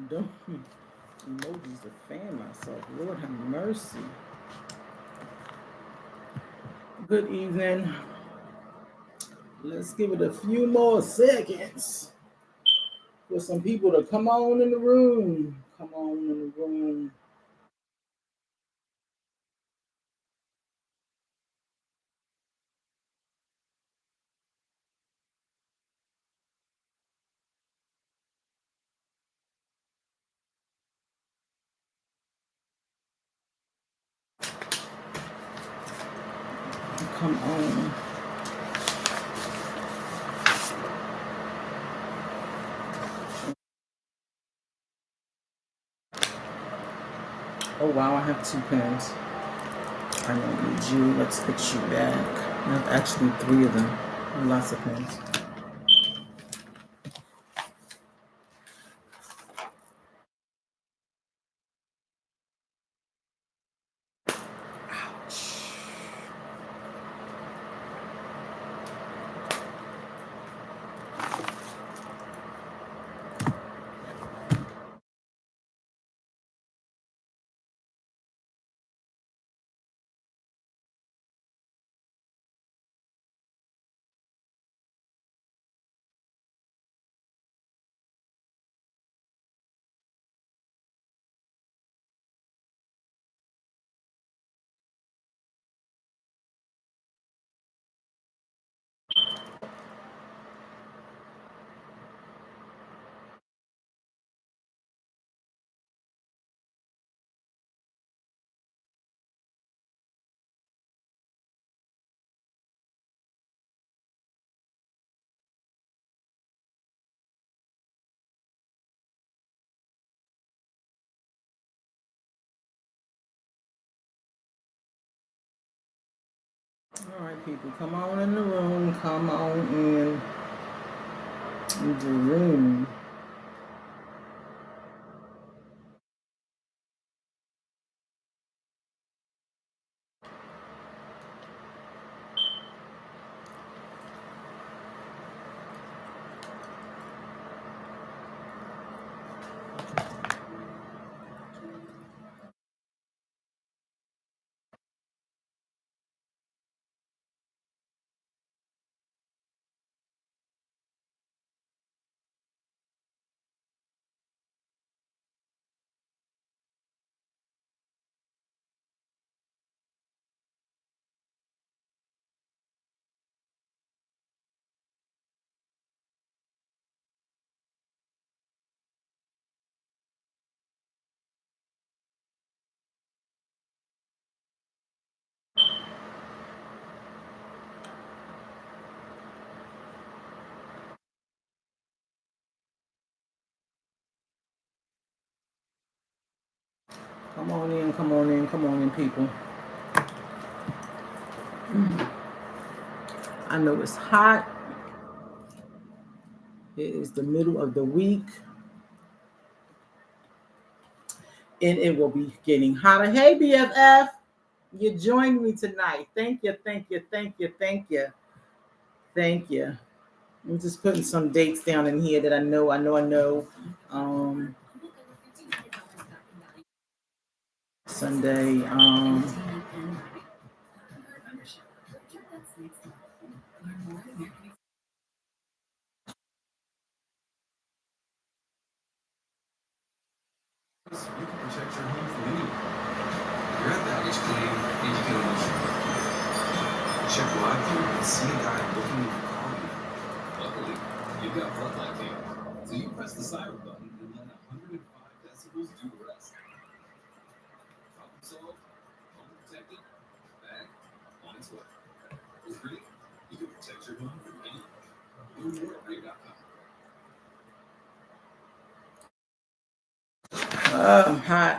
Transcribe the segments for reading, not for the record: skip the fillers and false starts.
Don't emojis to fan myself. Lord have mercy. Good evening. Let's give it a few more seconds for some people to come on in the room. Come on in the room. Come on. Oh wow, I have 2 pens. I don't need you. Let's get you back. I have actually 3 of them. Lots of pens. All right, people, come on in the room. Come on in the room. Come on in, come on in, come on in, people. I know it's hot. It is the middle of the week. And it will be getting hotter. Hey, BFF, you joined me tonight. Thank you, thank you, thank you, thank you, thank you. I'm just putting some dates down in here that I know. Sunday. You can protect your home from anyone. You're at baggage claim, and you can almost check live view and see a guy looking at your car. Luckily, you've got frontline cam, so you press the siren button and let 105 decibels do the rest. Problem solved, home protected, bag on its way. With Ring, you can protect your home from anyone. Learn more at ring.com. Hot.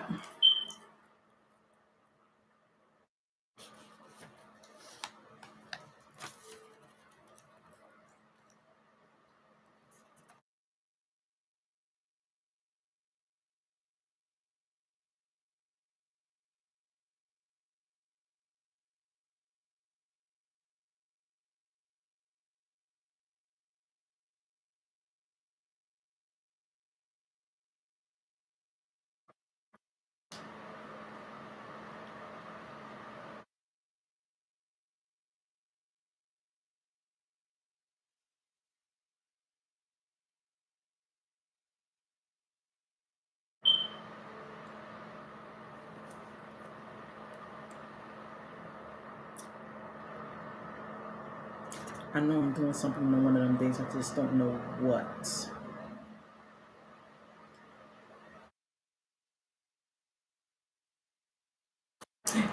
I know I'm doing something on one of them days. I just don't know what.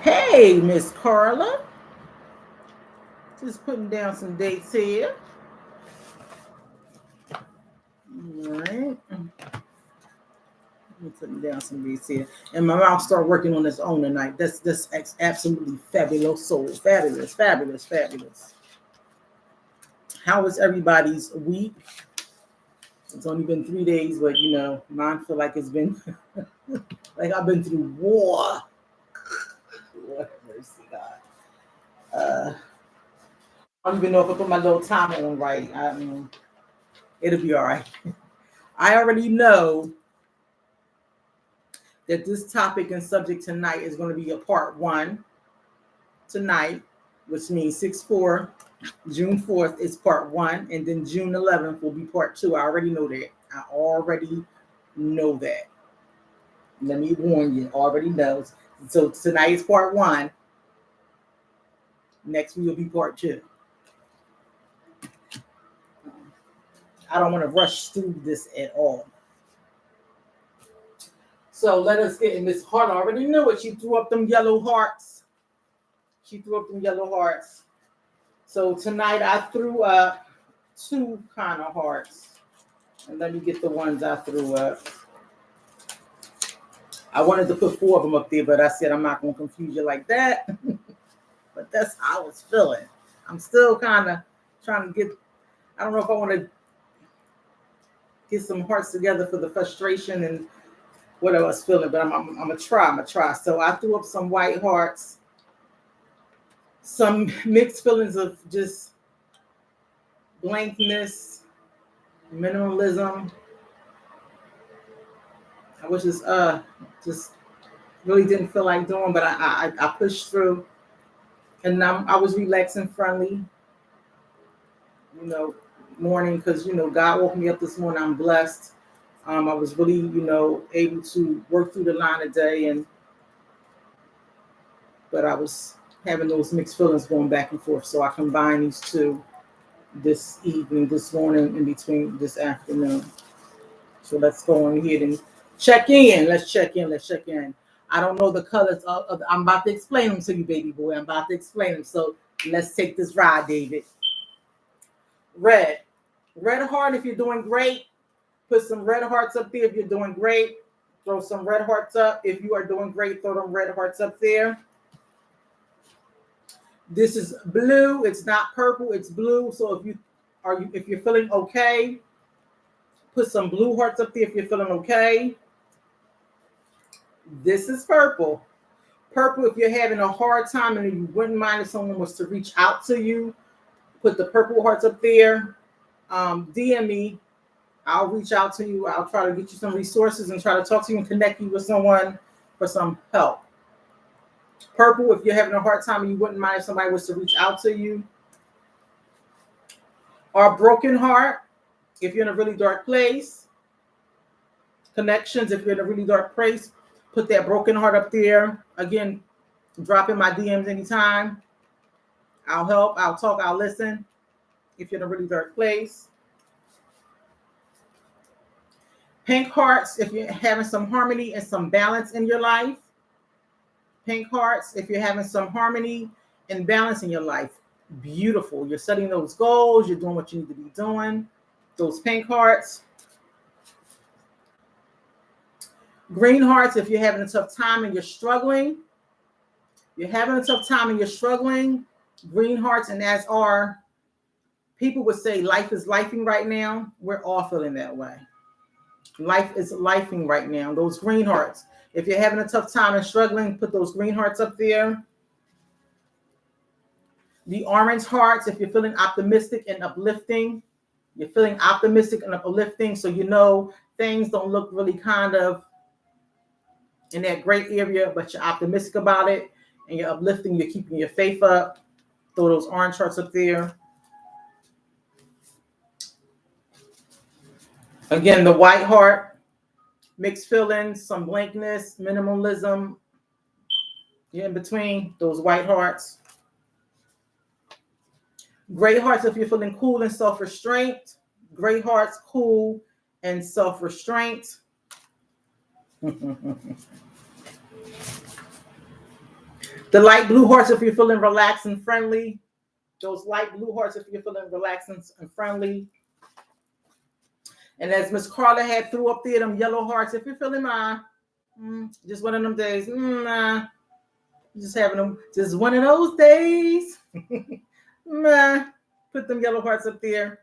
Hey, Miss Carla. Just putting down some dates here. All right. I'm putting down some dates here. And my mouth start working on its own tonight. That's absolutely fabulous. So fabulous, fabulous, fabulous. How was everybody's week? It's only been 3 days, but mine feel like it's been like I've been through war. Lord mercy, God. I don't even know if I put my little timer on right. I mean, it'll be all right. I already know that this topic and subject tonight is going to be a part one tonight, which means 6/4, June 4th is part one, and then June 11th will be part two. I already know that. I already know that. Let me warn you, already knows. So tonight is part one. Next week will be part two. I don't want to rush through this at all. So let us get in. Miss Hart already knew it. She threw up them yellow hearts. She threw up them yellow hearts. So tonight I threw up two kind of hearts. And let me get the ones I threw up. I wanted to put 4 of them up there, but I said I'm not going to confuse you like that. But that's how I was feeling. I'm still kind of trying to get, I don't know if I want to get some hearts together for the frustration and what I was feeling, but I'm going to try. So I threw up some white hearts, some mixed feelings of just blankness, minimalism. I was just really didn't feel like doing, but I pushed through, and I was relaxing, friendly, morning, because God woke me up this morning. I'm blessed. I was really able to work through the line of day, but I was having those mixed feelings going back and forth. So I combined these two this evening, this morning, in between this afternoon. So let's go on ahead and check in. Let's check in. I don't know the colors of I'm about to explain them to you, baby boy. I'm about to explain them. So let's take this ride, David. Red. Red heart if you're doing great. Put some red hearts up there if you're doing great. Throw some red hearts up. If you are doing great, throw them red hearts up there. This is blue. It's not purple. It's blue. So if you're feeling okay, put some blue hearts up there if you're feeling okay. This is purple. Purple, if you're having a hard time and you wouldn't mind if someone was to reach out to you, put the purple hearts up there. DM me. I'll reach out to you. I'll try to get you some resources and try to talk to you and connect you with someone for some help. Purple, if you're having a hard time and you wouldn't mind if somebody was to reach out to you. Or broken heart, if you're in a really dark place. Connections, if you're in a really dark place, put that broken heart up there. Again, drop in my DMs anytime. I'll help, I'll talk, I'll listen if you're in a really dark place. Pink hearts, if you're having some harmony and some balance in your life. Pink hearts, if you're having some harmony and balance in your life. Beautiful. You're setting those goals. You're doing what you need to be doing. Those pink hearts. Green hearts, if you're having a tough time and you're struggling. You're having a tough time and you're struggling. Green hearts, and as are, people would say life is lifing right now. We're all feeling that way. Life is lifing right now. Those green hearts. If you're having a tough time and struggling, put those green hearts up there. The orange hearts, if you're feeling optimistic and uplifting. You're feeling optimistic and uplifting, so things don't look really kind of in that great area, but you're optimistic about it and you're uplifting, you're keeping your faith up. Throw those orange hearts up there. Again, the white heart, mixed feelings, some blankness, minimalism. You're in between those white hearts. Gray hearts if you're feeling cool and self-restraint. Gray hearts, cool and self-restraint. The light blue hearts if you're feeling relaxed and friendly. Those light blue hearts if you're feeling relaxed and friendly. And as Miss Carla had threw up there, them yellow hearts if you're feeling just one of them days. Just having them, just one of those days. Put them yellow hearts up there.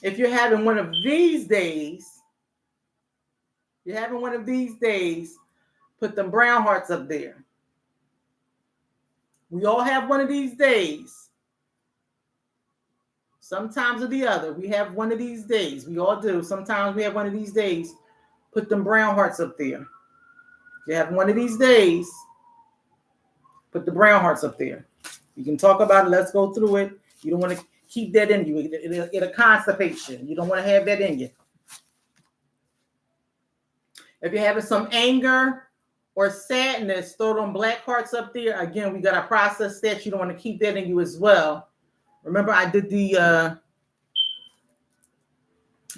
If you're having one of these days, put them brown hearts up there. We all have one of these days. Sometimes or the other. We have one of these days. We all do. Sometimes we have one of these days. Put them brown hearts up there. If you have one of these days, put the brown hearts up there. You can talk about it. Let's go through it. You don't want to keep that in you. It'll constipate you. You don't want to have that in you. If you're having some anger or sadness, throw them black hearts up there. Again, we got to process that. You don't want to keep that in you as well. Remember, I did the, I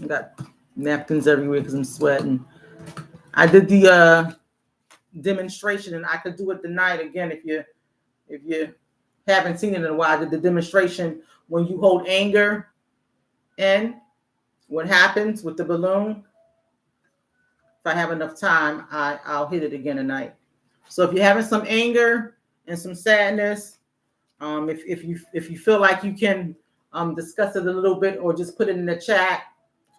got napkins everywhere because I'm sweating. I did the demonstration, and I could do it tonight again if you haven't seen it in a while. I did the demonstration when you hold anger in, what happens with the balloon. If I have enough time, I'll hit it again tonight. So if you're having some anger and some sadness, if you feel like you can discuss it a little bit or just put it in the chat,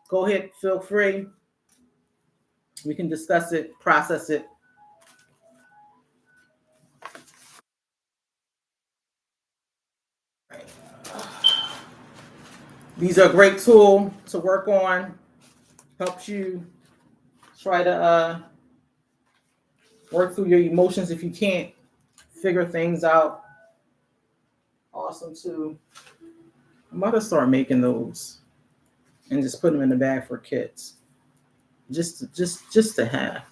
go ahead, feel free. We can discuss it, process it. These are a great tool to work on. Helps you try to work through your emotions if you can't figure things out. Awesome too. I'm about to start making those and just put them in the bag for kids. Just to have.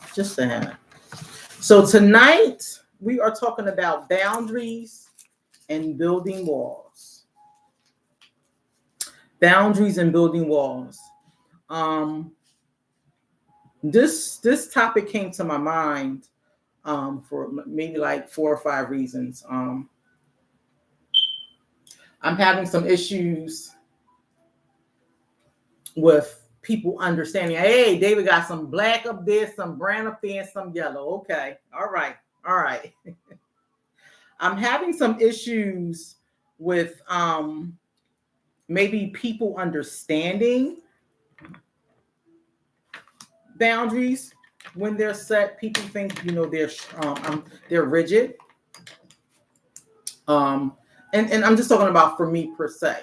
So tonight we are talking about boundaries and building walls. Boundaries and building walls. This topic came to my mind for maybe like 4 or 5 reasons. I'm having some issues with people understanding, hey, David got some black up there, some brown up there, and some yellow. Okay. All right. I'm having some issues with maybe people understanding boundaries when they're set. People think, they're rigid. And I'm just talking about for me per se.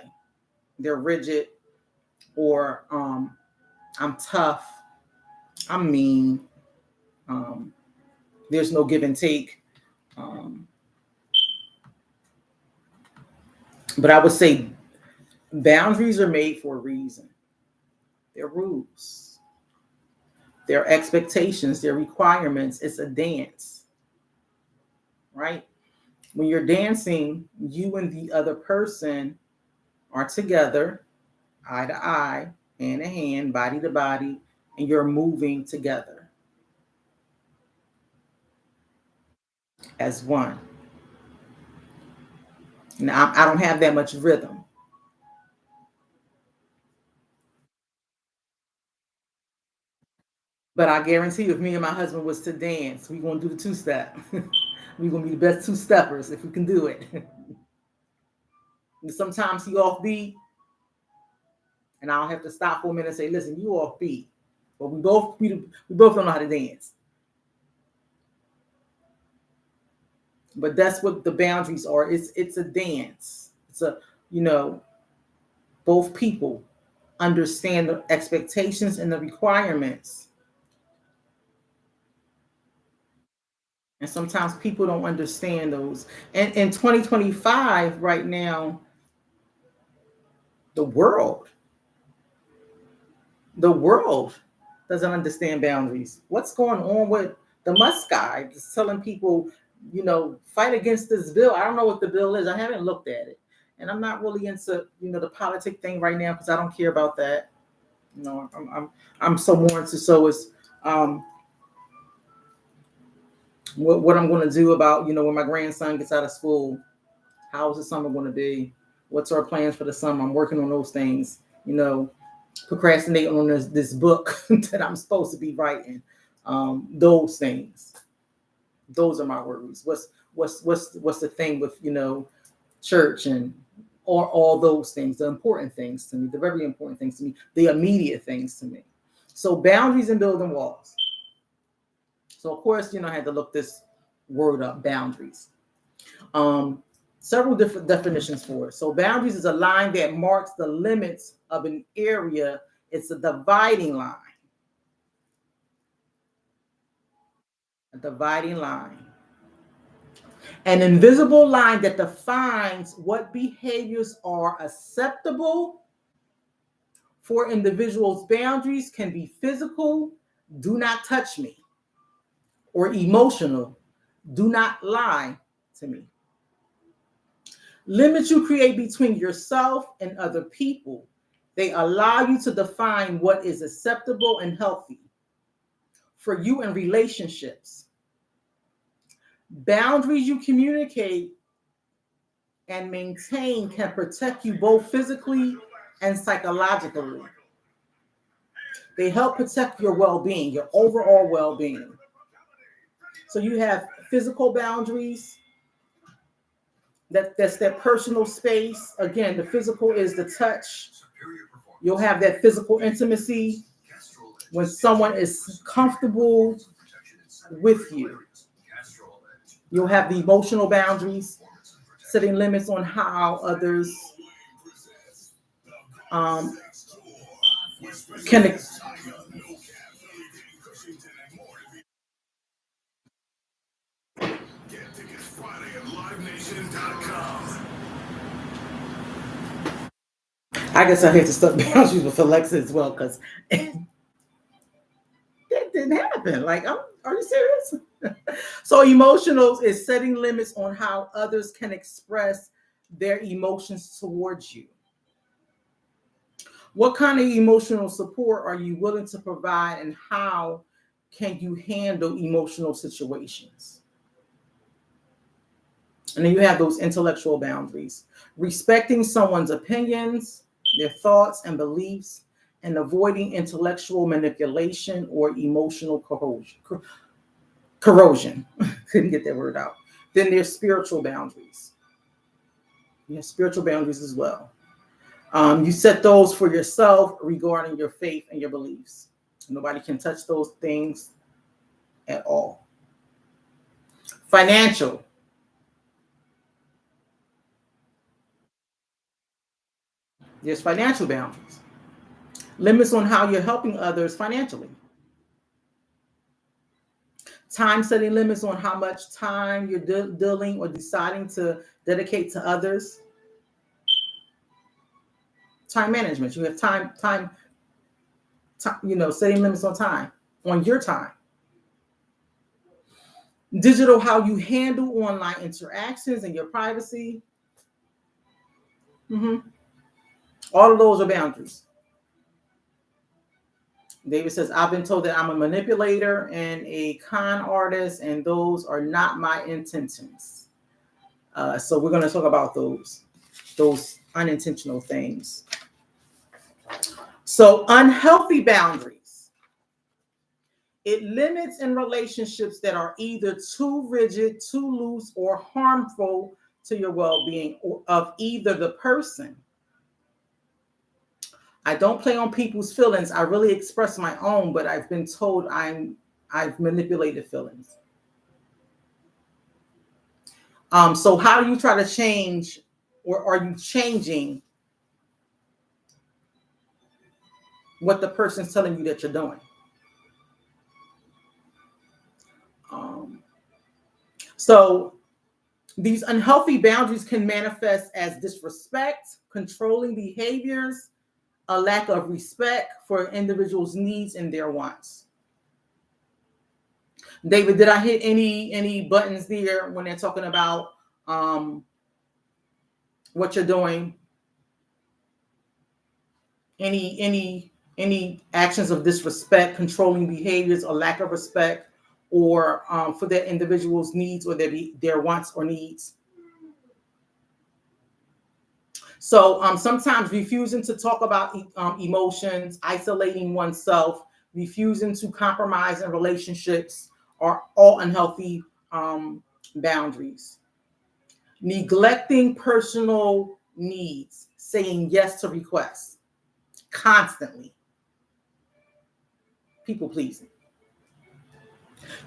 They're rigid, or I'm tough, I'm mean, there's no give and take. But I would say boundaries are made for a reason. They're rules, they're expectations, they're requirements. It's a dance, right? When you're dancing, you and the other person are together, eye to eye, hand to hand, body to body, and you're moving together as one. Now, I don't have that much rhythm. But I guarantee you, if me and my husband was to dance, we're going to do the two-step. We're going to be the best two-steppers if we can do it. Sometimes he off beat, and I'll have to stop for a minute and say, listen, you off beat. But we both don't know how to dance. But that's what the boundaries are. It's a dance. It's a, both people understand the expectations and the requirements. And sometimes people don't understand those. And in 2025, right now, the world doesn't understand boundaries. What's going on with the Musk guy? Just telling people fight against this bill. I don't know what the bill is. I haven't looked at it. And I'm not really into, the politic thing right now because I don't care about that. I'm so more into um what I'm going to do about, when my grandson gets out of school. How is the summer going to be? What's our plans for the summer? I'm working on those things, procrastinating on this book that I'm supposed to be writing. Those things. Those are my worries. What's the thing with, church and all those things, the important things to me, the very important things to me, the immediate things to me. So boundaries and building walls. So of course, I had to look this word up, boundaries. Several different definitions for it. So boundaries is a line that marks the limits of an area. It's a dividing line. A dividing line. An invisible line that defines what behaviors are acceptable for individuals. Boundaries can be physical, do not touch me, or emotional, do not lie to me. Limits you create between yourself and other people. They allow you to define what is acceptable and healthy for you in relationships. Boundaries you communicate and maintain can protect you both physically and psychologically. They help protect your well-being, your overall well-being. So you have physical boundaries. That's that personal space. Again, the physical is the touch. You'll have that physical intimacy when someone is comfortable with you. You'll have the emotional boundaries, setting limits on how others can. I guess I have to start boundaries with Alexa as well because that didn't happen. Like, are you serious? So emotional is setting limits on how others can express their emotions towards you. What kind of emotional support are you willing to provide, and how can you handle emotional situations? And then you have those intellectual boundaries, respecting someone's opinions, their thoughts and beliefs, and avoiding intellectual manipulation or emotional corrosion. Couldn't get that word out. Then there's spiritual boundaries. You have spiritual boundaries as well. You set those for yourself regarding your faith and your beliefs. Nobody can touch those things at all. Financial. There's financial boundaries. Limits on how you're helping others financially. Time setting limits on how much time you're dealing or deciding to dedicate to others. Time management. You have time, setting limits on your time. Digital, how you handle online interactions and your privacy. All of those are boundaries. David says, I've been told that I'm a manipulator and a con artist, and those are not my intentions. So we're going to talk about those unintentional things. So unhealthy boundaries. It limits in relationships that are either too rigid, too loose, or harmful to your well-being of either the person. I don't play on people's feelings. I really express my own, but I've been told I've manipulated feelings. So how do you try to change, or are you changing what the person's telling you that you're doing? So these unhealthy boundaries can manifest as disrespect, controlling behaviors, a lack of respect for individuals' needs and their wants. David, did I hit any buttons there when they're talking about what you're doing? Any actions of disrespect, controlling behaviors, or lack of respect, or for their individual's needs or their wants or needs. So sometimes refusing to talk about emotions, isolating oneself, refusing to compromise in relationships are all unhealthy boundaries. Neglecting personal needs, saying yes to requests constantly, people pleasing.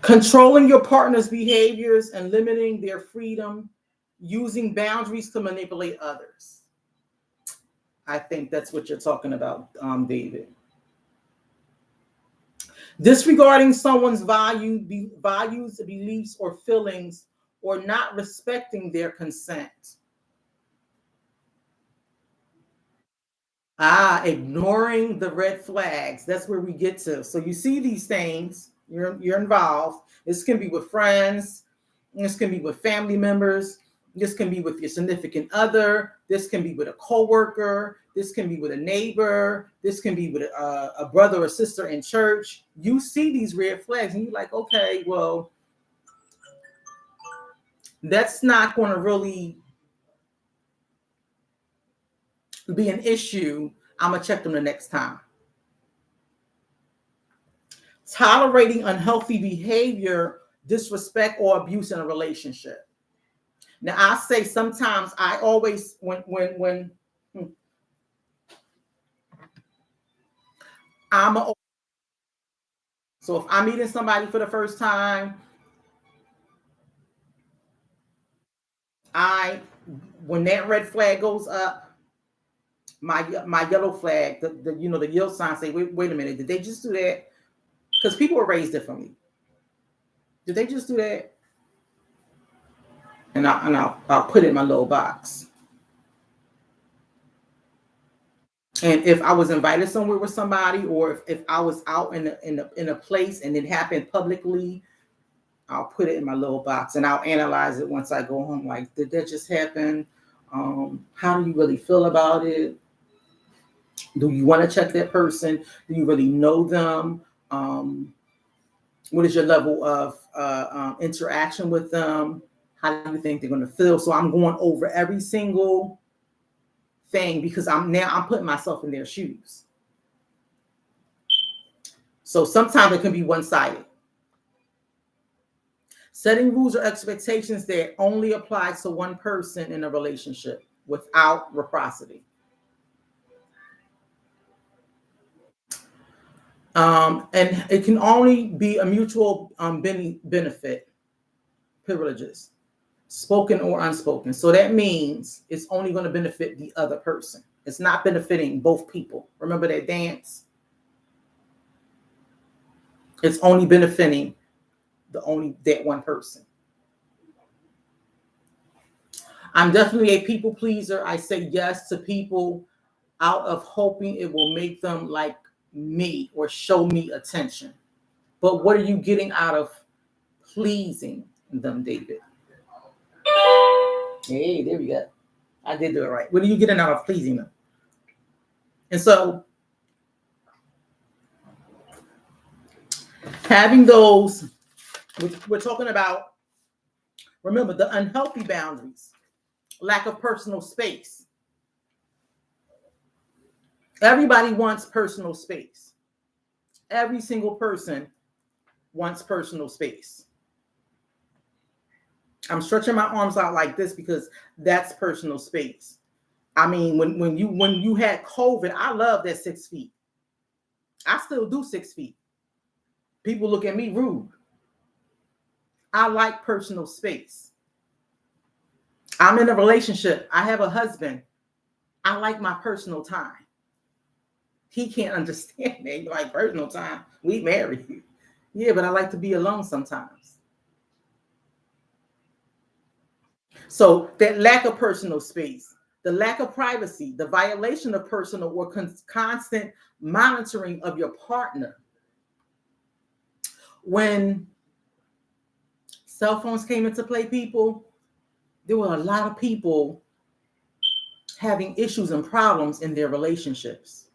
Controlling your partner's behaviors and limiting their freedom, using boundaries to manipulate others. I think that's what you're talking about, David. Disregarding someone's values, beliefs, or feelings, or not respecting their consent. Ignoring the red flags. That's where we get to. So you see these things, you're involved. This can be with friends, this can be with family members, this can be with your significant other, this can be with a coworker, this can be with a neighbor, this can be with a brother or sister in church. You see these red flags and you're like, okay, well, that's not going to really be an issue. I'm going to check them the next time. Tolerating unhealthy behavior, disrespect, or abuse in a relationship. Now, I say sometimes I always, when so if I'm meeting somebody for the first time, when that red flag goes up, my yellow flag, the yield sign say, wait a minute, did they just do that? Because people are raised differently. Did they just do that? And I'll put it in my little box. And if I was invited somewhere with somebody, or if I was out in a place and it happened publicly, I'll put it in my little box and I'll analyze it once I go home. Like, did that just happen? How do you really feel about it? Do you want to check that person? Do you really know them? What is your level of interaction with them? How do you think they're going to feel? So I'm going over every single thing because I'm putting myself in their shoes. So sometimes it can be one-sided. Setting rules or expectations that only apply to one person in a relationship without reciprocity. And it can only be a mutual benefit, privileges, spoken or unspoken. So that means it's only going to benefit the other person. It's not benefiting both people. Remember that dance? It's only benefiting that one person. I'm definitely a people pleaser. I say yes to people out of hoping it will make them like me or show me attention. But what are you getting out of pleasing them, David? Hey, there we go. I did do it right. What are you getting out of pleasing them? And so having those, we're talking about, remember, the unhealthy boundaries, lack of personal space. Everybody wants personal space. Every single person wants personal space. I'm stretching my arms out like this because that's personal space. I mean, when you had COVID, I love that 6 feet. I still do 6 feet. People look at me rude. I like personal space. I'm in a relationship. I have a husband. I like my personal time. He can't understand that. You like personal time. We married. Yeah, but I like to be alone sometimes. So that lack of personal space, the lack of privacy, the violation of personal or constant monitoring of your partner. When cell phones came into play, people, there were a lot of people having issues and problems in their relationships.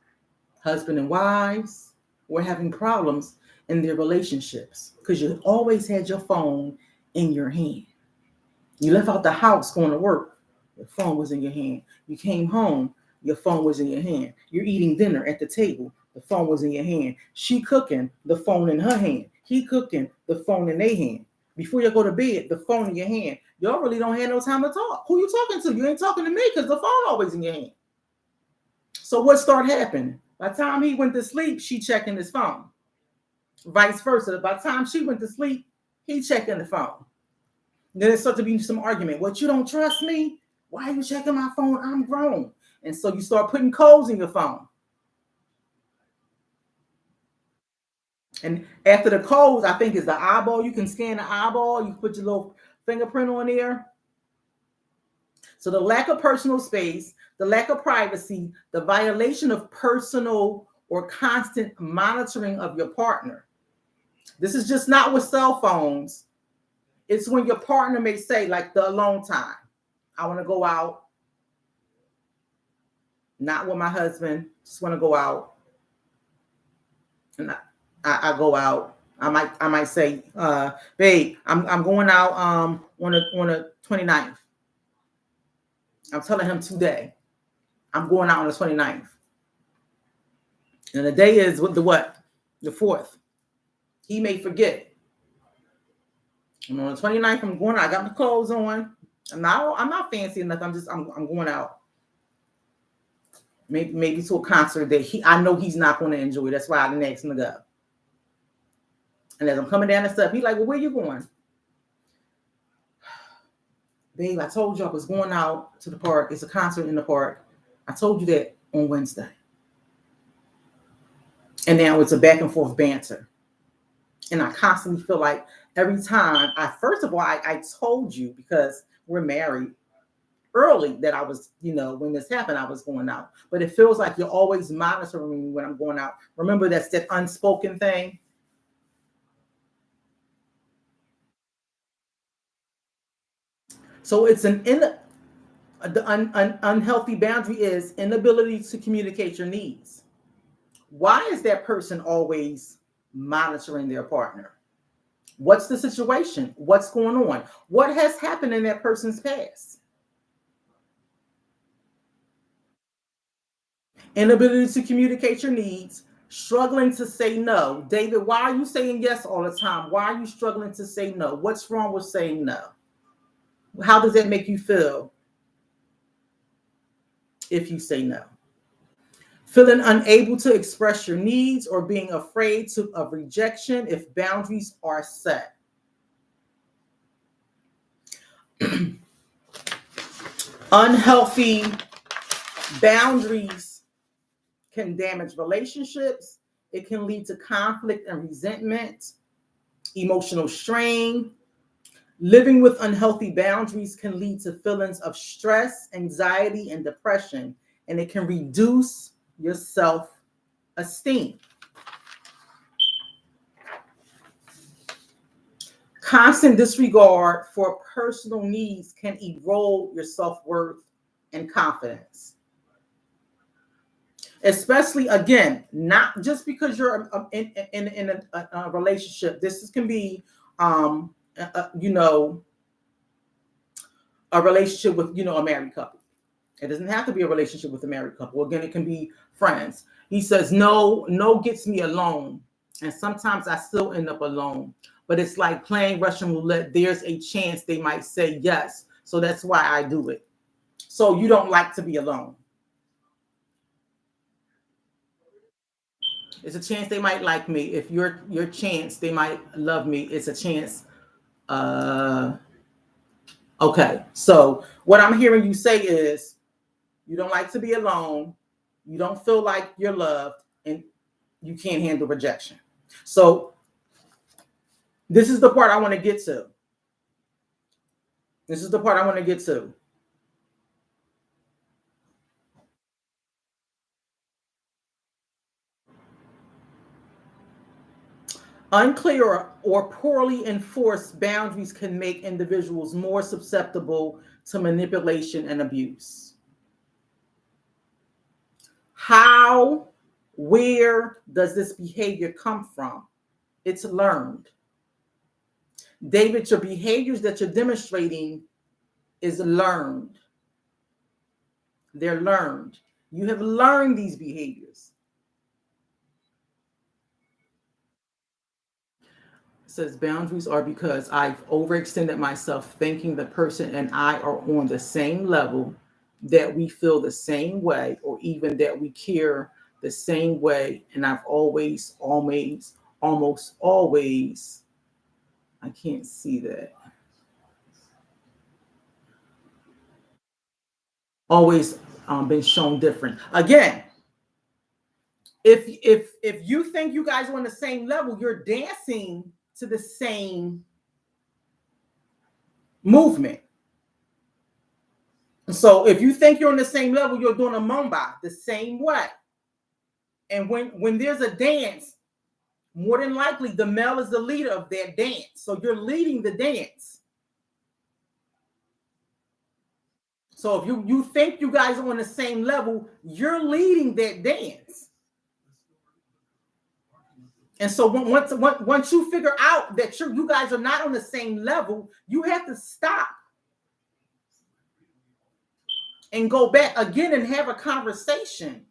Husband and wives were having problems in their relationships because you always had your phone in your hand. You left out the house going to work, your phone was in your hand. You came home, your phone was in your hand. You're eating dinner at the table, the phone was in your hand. She cooking, the phone in her hand. He cooking, the phone in their hand. Before you go to bed, the phone in your hand. Y'all really don't have no time to talk. Who you talking to? You ain't talking to me because the phone always in your hand. So what started happening? By the time he went to sleep, she checking his phone. Vice versa. By the time she went to sleep, he checking the phone. Then it started to be some argument. What, you don't trust me? Why are you checking my phone? I'm grown. And so you start putting codes in your phone. And after the codes, I think is the eyeball. You can scan the eyeball. You put your little fingerprint on there. So the lack of personal space, the lack of privacy, the violation of personal or constant monitoring of your partner. This is just not with cell phones. It's when your partner may say, like the alone time. I want to go out. Not with my husband. Just want to go out. And I go out. I might say, babe, I'm going out on the 29th. I'm telling him today. I'm going out on the 29th. And the day is the what? The 4th. He may forget. And on the 29th, I'm going out. I got my clothes on. I'm not fancy enough. I'm going out. Maybe to a concert that I know he's not going to enjoy. That's why I didn't ask him to go. And as I'm coming down the steps, he's like, well, where you going? Babe, I told you I was going out to the park. It's a concert in the park. I told you that on Wednesday. And now it's a back and forth banter. And I constantly feel like every time first of all, I told you because we're married early that I was, when this happened, I was going out. But it feels like you're always monitoring me when I'm going out. Remember, that's that unspoken thing. So it's the unhealthy boundary is inability to communicate your needs. Why is that person always monitoring their partner? What's the situation? What's going on? What has happened in that person's past? Inability to communicate your needs, struggling to say no. David, why are you saying yes all the time? Why are you struggling to say no? What's wrong with saying no? How does that make you feel if you say no? Feeling unable to express your needs or being afraid of rejection if boundaries are set. Unhealthy boundaries can damage relationships. It can lead to conflict and resentment, emotional strain. Living with unhealthy boundaries can lead to feelings of stress, anxiety, and depression, and it can reduce your self-esteem. Constant disregard for personal needs can erode your self-worth and confidence. Especially, again, not just because you're in a relationship. This can be, a relationship with, a married couple. It doesn't have to be a relationship with a married couple. Again, it can be friends. He says, no gets me alone. And sometimes I still end up alone. But it's like playing Russian roulette. There's a chance they might say yes. So that's why I do it. So you don't like to be alone. It's a chance they might like me. If your chance they might love me, it's a chance. Okay. So what I'm hearing you say is you don't like to be alone. You don't feel like you're loved, and you can't handle rejection. So this is the part I want to get to. This is the part I want to get to. Unclear or poorly enforced boundaries can make individuals more susceptible to manipulation and abuse. How, where does this behavior come from? It's learned. David, your behaviors that you're demonstrating is learned. They're learned. You have learned these behaviors. It says boundaries are because I've overextended myself thinking the person and I are on the same level, that we feel the same way, or even that we care the same way. And I've almost always, I can't see that. Always been shown different. Again, if you think you guys are on the same level, you're dancing to the same movement. So if you think you're on the same level, you're doing a momba the same way. And when there's a dance, more than likely the male is the leader of that dance. So you're leading the dance. So if you think you guys are on the same level, you're leading that dance. And so once you figure out that you guys are not on the same level, you have to stop and go back again and have a conversation.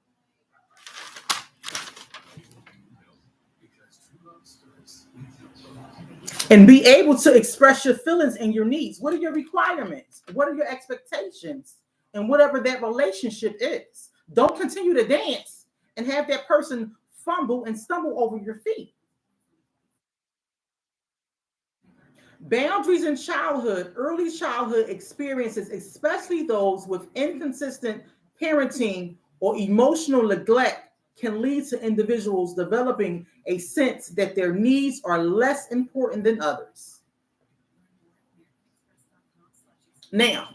And be able to express your feelings and your needs. What are your requirements? What are your expectations? And whatever that relationship is. Don't continue to dance and have that person fumble and stumble over your feet. Boundaries in childhood, early childhood experiences, especially those with inconsistent parenting or emotional neglect, can lead to individuals developing a sense that their needs are less important than others. Now,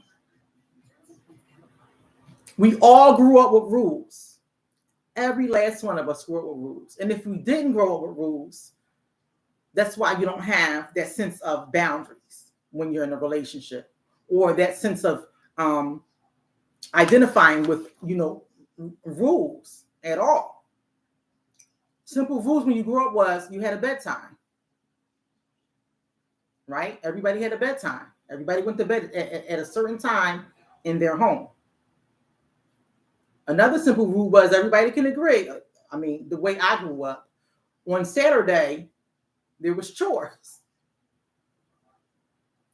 we all grew up with rules. Every last one of us grew up with rules. And if we didn't grow up with rules, that's why you don't have that sense of boundaries when you're in a relationship, or that sense of identifying with, rules at all. Simple rules when you grew up was you had a bedtime, right? Everybody had a bedtime. Everybody went to bed at a certain time in their home. Another simple rule was everybody can agree. I mean, the way I grew up, on Saturday, there was chores.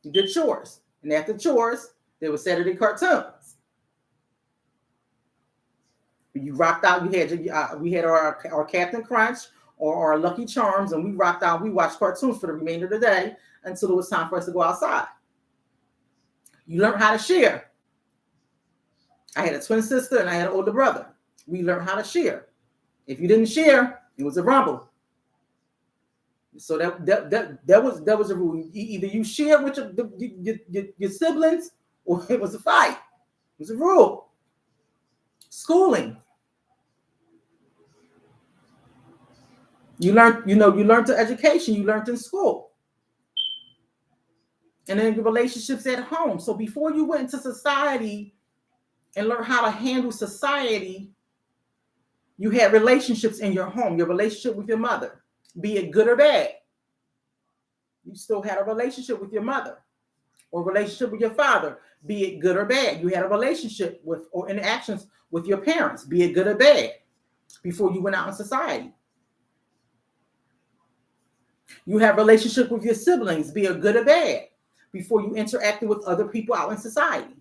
You did chores. And after chores, there was Saturday cartoons. You rocked out. We had our Captain Crunch or our Lucky Charms, and we rocked out. We watched cartoons for the remainder of the day until it was time for us to go outside. You learned how to share. I had a twin sister and I had an older brother. We learned how to share. If you didn't share, it was a rumble. So that was a rule. Either you share with your siblings, or it was a fight. It was a rule. Schooling. You learned the education you learned in school. And then your relationships at home. So before you went into society and learned how to handle society, you had relationships in your home, your relationship with your mother, be it good or bad. You still had a relationship with your mother, or relationship with your father, be it good or bad. You had a relationship with or interactions with your parents, be it good or bad, before you went out in society. You have relationship with your siblings, be it good or bad, before you interacted with other people out in society.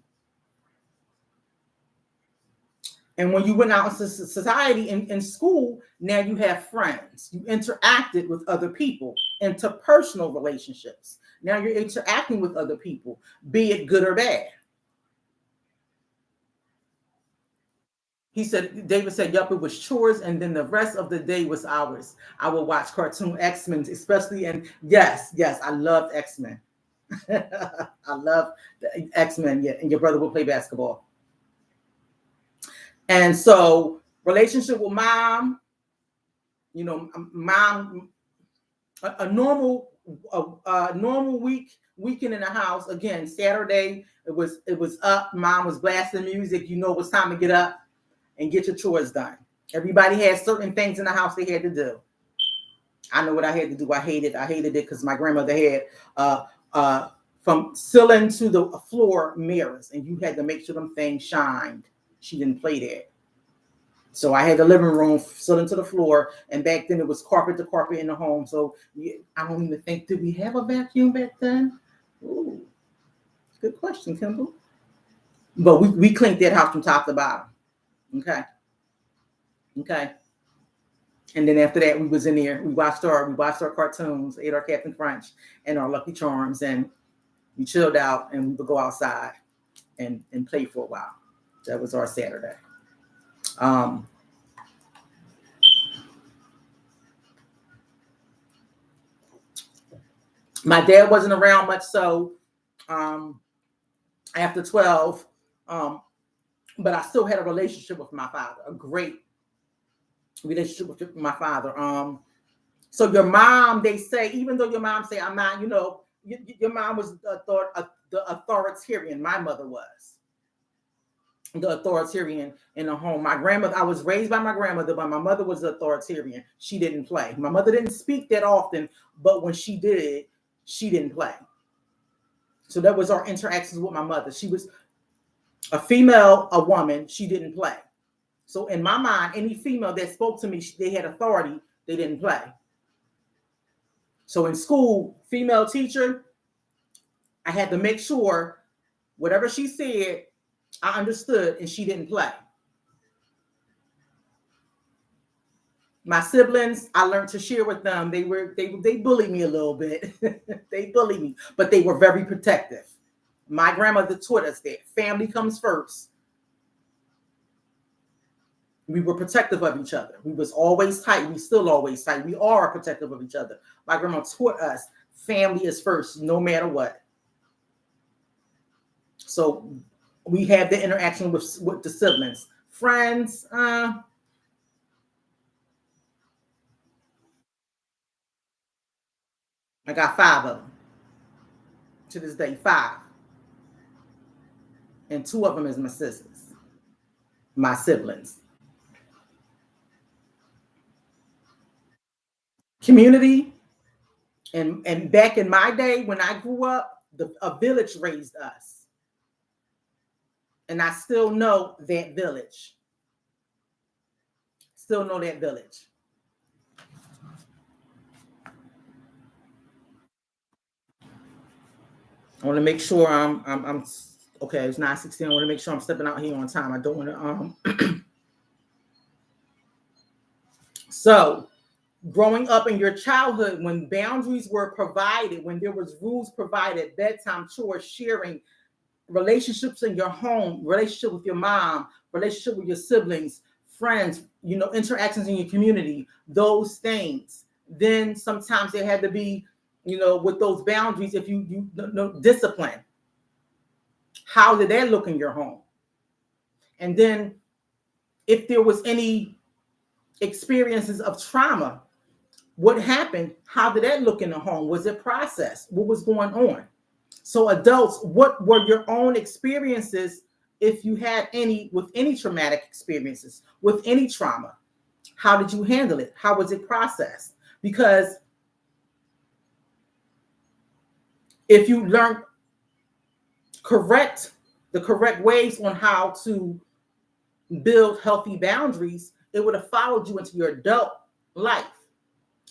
And when you went out into society in school, now you have friends. You interacted with other people, interpersonal relationships. Now you're interacting with other people, be it good or bad. David said, yup, it was chores, and then the rest of the day was ours. I would watch cartoon X-Men, especially, and yes, I loved X-Men. I love the X-Men, yeah, and your brother will play basketball. And so relationship with mom, mom, a normal weekend in the house. Again, Saturday it was up. Mom was blasting music. You know it was time to get up and get your chores done. Everybody had certain things in the house they had to do. I know what I had to do. I hated it because my grandmother had uh, uh, from ceiling to the floor mirrors, and you had to make sure them things shined. She didn't play that. So I had the living room ceiling to the floor, and back then it was carpet to carpet in the home. So I don't even think, did we have a vacuum back then? Ooh, good question, Kimble. But we cleaned that house from top to bottom. Okay. Okay. And then after that, we was in there. We watched our cartoons, ate our Captain Crunch and our Lucky Charms, and we chilled out. And we would go outside and play for a while. That was our Saturday. Um, my dad wasn't around much, so um, after 12, um, but I still had a relationship with my father, a great relationship with my father. So your mom, they say, even though your mom say, I'm not, your mom was the authoritarian. My mother was the authoritarian in the home. My grandmother, I was raised by my grandmother, but my mother was the authoritarian. She didn't play. My mother didn't speak that often, but when she did, she didn't play. So that was our interactions with my mother. She was a female, a woman. She didn't play. So in my mind, any female that spoke to me, they had authority. They didn't play. So in school, female teacher, I had to make sure whatever she said, I understood, and she didn't play. My siblings, I learned to share with them. They bullied me a little bit. They bullied me, but they were very protective. My grandmother taught us that family comes first. We were protective of each other. We was always tight. We still always tight. We are protective of each other. My grandma taught us family is first, no matter what. So we had the interaction with the siblings. Friends, I got 5 of them to this day, 5. And 2 of them is my sisters, my siblings. Community, and back in my day when I grew up, a village raised us. And I still know that village. Still know that village. I want to make sure I'm okay. It's 9:16. I want to make sure I'm stepping out here on time. I don't want to So, growing up in your childhood, when boundaries were provided, when there was rules provided, bedtime, chores, sharing, relationships in your home, relationship with your mom, relationship with your siblings, friends, interactions in your community, those things. Then sometimes there had to be, with those boundaries, if you discipline. How did that look in your home? And then if there was any experiences of trauma, what happened? How did that look in the home? Was it processed? What was going on? So adults, what were your own experiences, if you had any, with any traumatic experiences, with any trauma? How did you handle it? How was it processed? Because if you learn the correct ways on how to build healthy boundaries, it would have followed you into your adult life.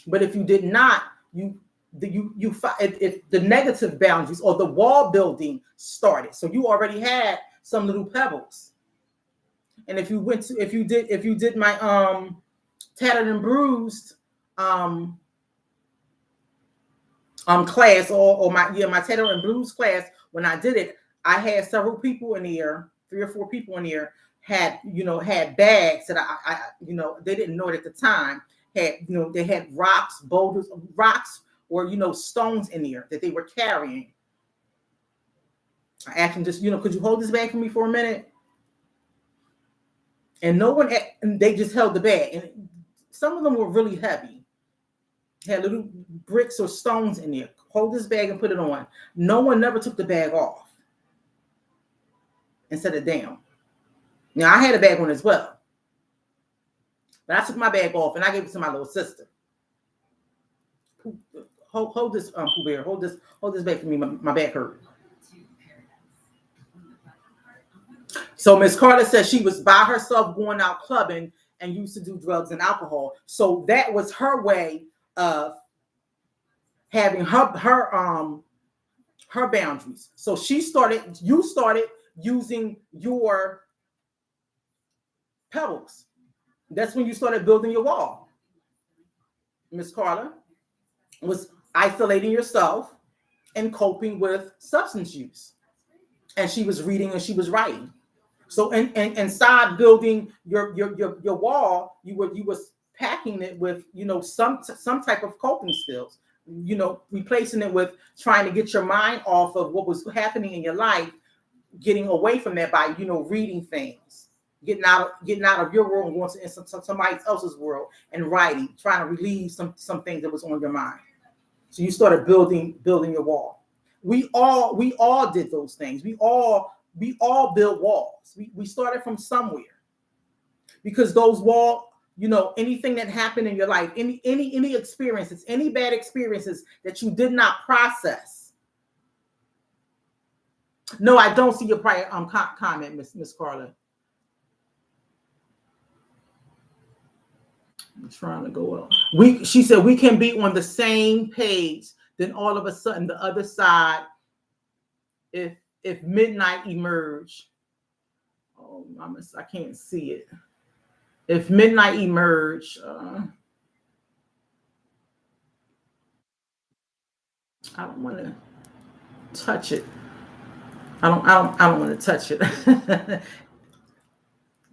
But if you did not, if the negative boundaries or the wall building started, so you already had some little pebbles. And if you did my tattered and bruised class, or my tattered and bruised class, when I did it, I had several people in there, 3 or 4 people in there had bags that I they didn't know it at the time. They had rocks or stones in there that they were carrying. I asked them, just could you hold this bag for me for a minute? And no one, they just held the bag, and some of them were really heavy. had little bricks or stones in there. Hold this bag and put it on. No one never took the bag off and set it down. Now, I had a bag on as well, but I took my bag off and I gave it to my little sister. Hold this, Pooh Bear. Hold this bag for me. My back hurt. So Miss Carter said she was by herself going out clubbing and used to do drugs and alcohol. So that was her way of having her boundaries. So you started using your pebbles. That's when you started building your wall. Miss Carter was isolating yourself and coping with substance use. And she was reading and she was writing. So inside building your wall, you was packing it with, some type of coping skills, replacing it with trying to get your mind off of what was happening in your life, getting away from that by, reading things, getting out of your world and going to somebody else's world and writing, trying to relieve some things that was on your mind. So you started building your wall. We all did those things. We all built walls. We started from somewhere, because those walls, anything that happened in your life, any experiences, any bad experiences that you did not process. No, I don't see your prior comment, Miss Carla. I'm trying to go up. She said we can be on the same page. Then all of a sudden, the other side, if midnight emerge, oh, I can't see it. If midnight emerge, I don't want to touch it. I don't want to touch it. Let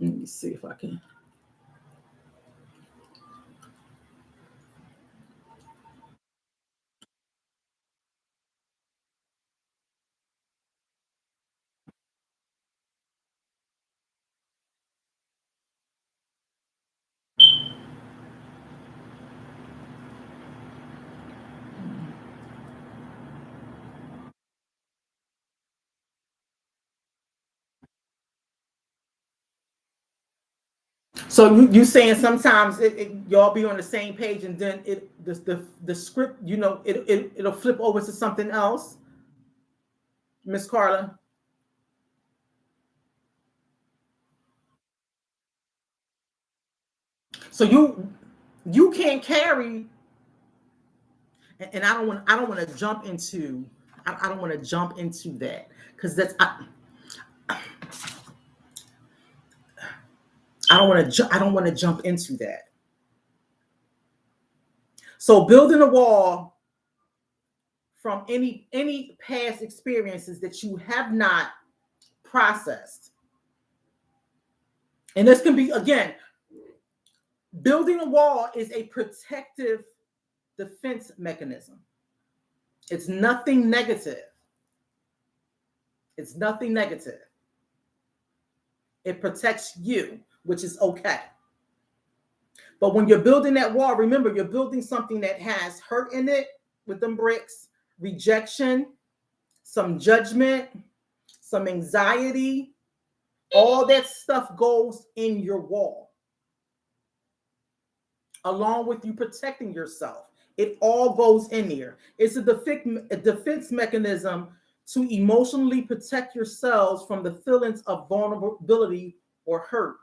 me see if I can. So you saying sometimes y'all be on the same page and then the script, it'll flip over to something else, Miss Carla. So you can't carry, and I don't want to jump into that, because I don't want to jump into that. So building a wall from any past experiences that you have not processed. And this can be, again, building a wall is a protective defense mechanism. It's nothing negative. It's nothing negative. It protects you, which is okay. But when you're building that wall, remember, you're building something that has hurt in it with them bricks, rejection, some judgment, some anxiety. All that stuff goes in your wall, along with you protecting yourself. It all goes in there. It's a defense mechanism to emotionally protect yourselves from the feelings of vulnerability or hurt.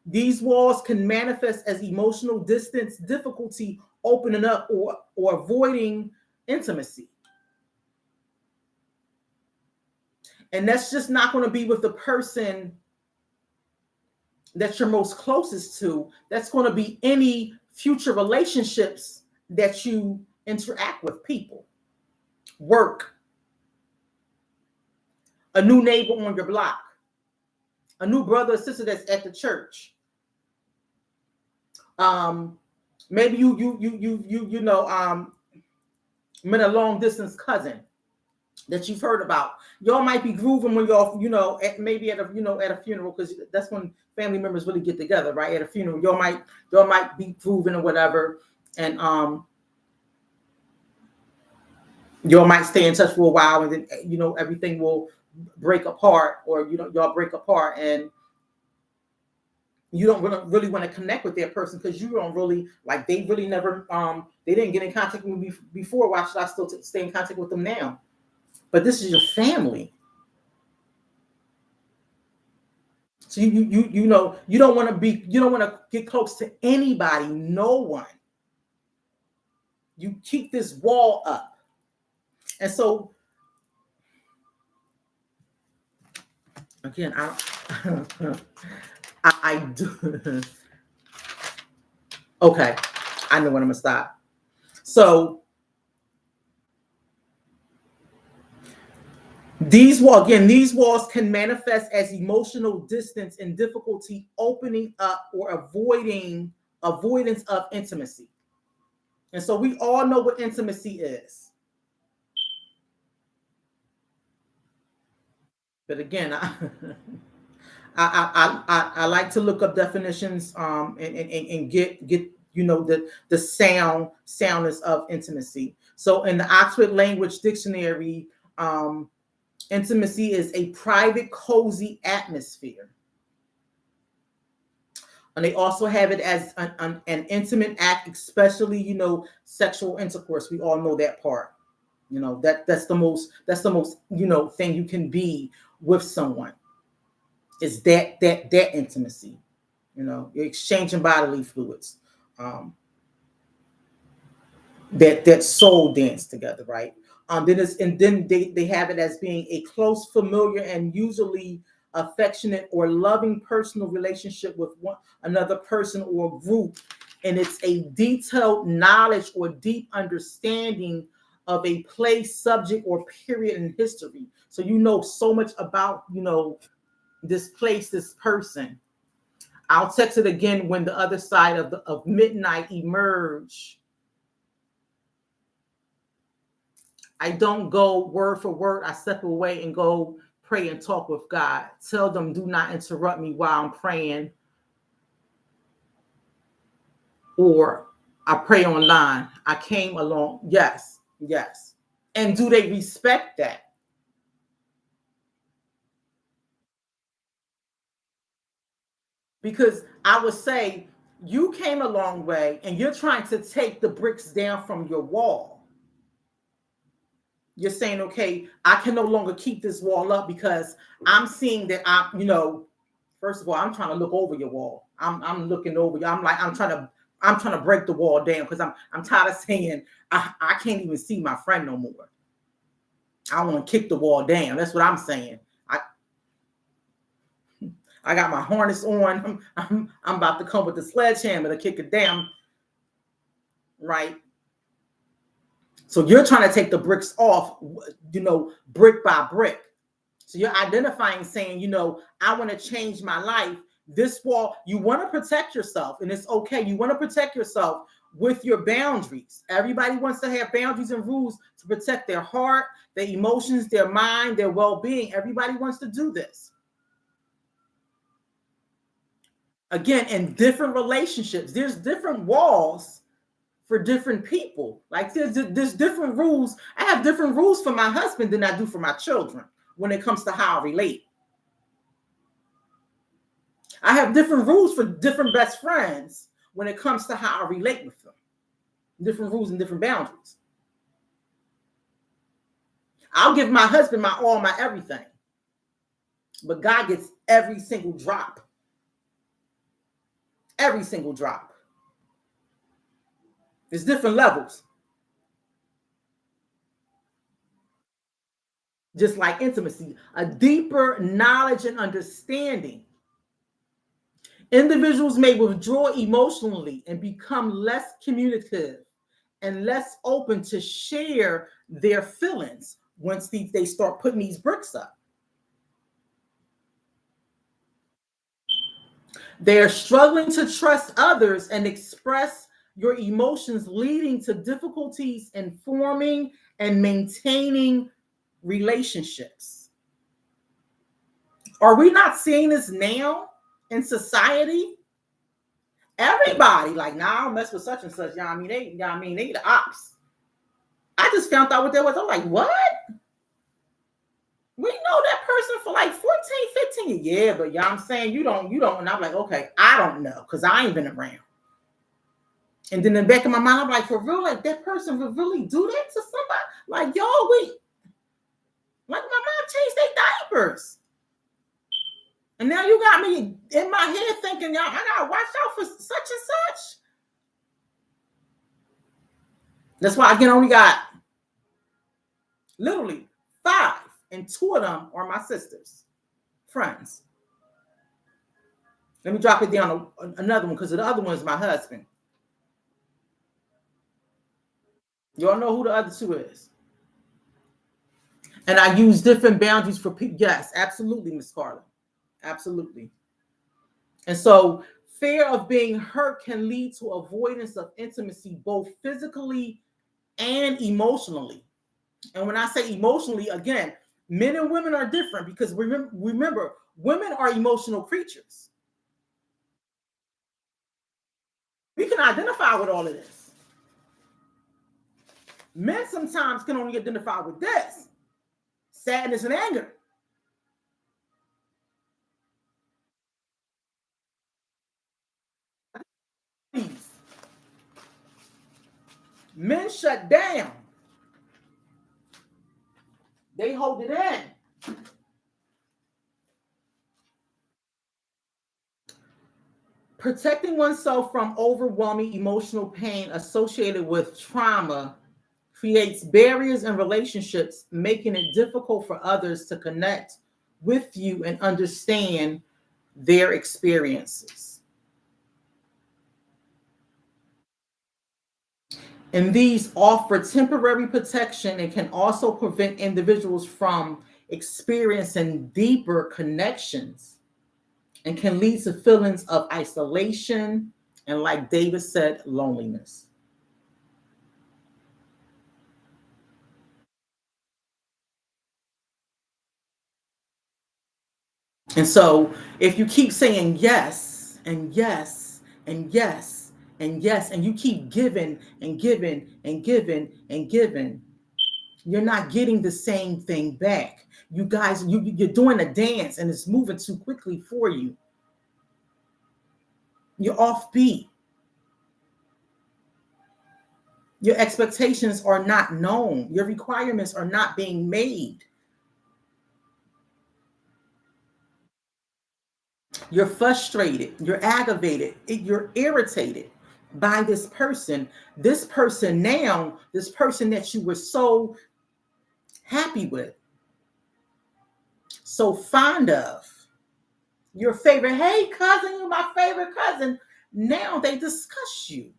These walls can manifest as emotional distance, difficulty opening up, or avoiding intimacy. And that's just not going to be with the person that you're most closest to. That's going to be any future relationships that you interact with, people, work, a new neighbor on your block, a new brother or sister that's at the church. Maybe met a long distance cousin that you've heard about. Y'all might be grooving when y'all, at a funeral, because that's when family members really get together, right? At a funeral, y'all might be grooving or whatever. And y'all might stay in touch for a while, and then everything will break apart, or y'all break apart, and you don't really want to connect with that person because you don't really like, they really never they didn't get in contact with me before. Why should I still stay in contact with them now? But this is your family. So you don't want to get close to anybody, no one. You keep this wall up. And so again, I do. Okay, I know when I'm gonna stop. So these walls can manifest as emotional distance and difficulty opening up or avoidance of intimacy. And so we all know what intimacy is. But again, I like to look up definitions and get the soundness of intimacy. So in the Oxford Language Dictionary, intimacy is a private, cozy atmosphere. And they also have it as an intimate act, especially sexual intercourse. We all know that part. That's the most thing you can be with someone, is that intimacy. You're exchanging bodily fluids. That soul dance together, right? Then they have it as being a close, familiar, and usually affectionate or loving personal relationship with another person or group, and it's a detailed knowledge or deep understanding of a place, subject, or period in history. So so much about this place, this person. I'll text it again when the other side of midnight emerge. I don't go word for word. I step away and go pray and talk with God. Tell them, do not interrupt me while I'm praying. Or I pray online. I came along. Yes, yes. And do they respect that? Because I would say you came a long way and you're trying to take the bricks down from your wall. You're saying, okay, I can no longer keep this wall up because I'm seeing that first of all, I'm trying to look over your wall. I'm looking over you. I'm trying to break the wall down because I'm tired of saying I can't even see my friend no more. I want to kick the wall down. That's what I'm saying. I got my harness on. I'm about to come with the sledgehammer to kick it down. Right. So you're trying to take the bricks off, brick by brick. So you're identifying, saying, I want to change my life. This wall, you want to protect yourself, and it's okay. You want to protect yourself with your boundaries. Everybody wants to have boundaries and rules to protect their heart, their emotions, their mind, their well-being. Everybody wants to do this. Again, in different relationships, there's different walls for different people. Like there's different rules. I have different rules for my husband than I do for my children when it comes to how I relate. I have different rules for different best friends when it comes to how I relate with them. Different rules and different boundaries. I'll give my husband my all, my everything. But God gets every single drop. Every single drop. There's different levels. Just like intimacy, a deeper knowledge and understanding. Individuals may withdraw emotionally and become less communicative and less open to share their feelings once they start putting these bricks up. They're struggling to trust others and express your emotions, leading to difficulties in forming and maintaining relationships. Are we not seeing this now in society? Everybody, like, nah, I don't mess with such and such. You know what I mean? They the ops. I just found out what that was. I'm like, what? We know that person for like 14, 15 years. Yeah, but yeah, I'm saying you don't. And I'm like, okay, I don't know because I ain't been around. And then in the back of my mind, I'm like, for real, like that person would really do that to somebody? Like, yo, like my mom changed their diapers. And now you got me in my head thinking, y'all, I gotta watch out for such and such. That's why again, I only got literally 5, and 2 of them are my sisters, friends. Let me drop it down to another one because the other one is my husband. Y'all know who the other 2 is. And I use different boundaries for people. Yes, absolutely, Miss Carla. Absolutely. And so fear of being hurt can lead to avoidance of intimacy, both physically and emotionally. And when I say emotionally, again, men and women are different because remember women are emotional creatures. We can identify with all of this. Men sometimes can only identify with this: sadness and anger. Men shut down. They hold it in. Protecting oneself from overwhelming emotional pain associated with trauma creates barriers in relationships, making it difficult for others to connect with you and understand their experiences. And these offer temporary protection and can also prevent individuals from experiencing deeper connections and can lead to feelings of isolation and, like David said, loneliness. And so if you keep saying yes and yes and yes and yes, and you keep giving and giving and giving and giving, you're not getting the same thing back. You guys, you're doing a dance and it's moving too quickly for you. You're off beat. Your expectations are not known. Your requirements are not being made. You're frustrated. You're aggravated. You're irritated by this person. This person now, this person that you were so happy with, so fond of, your favorite, hey, cousin, you're my favorite cousin. Now they discuss you.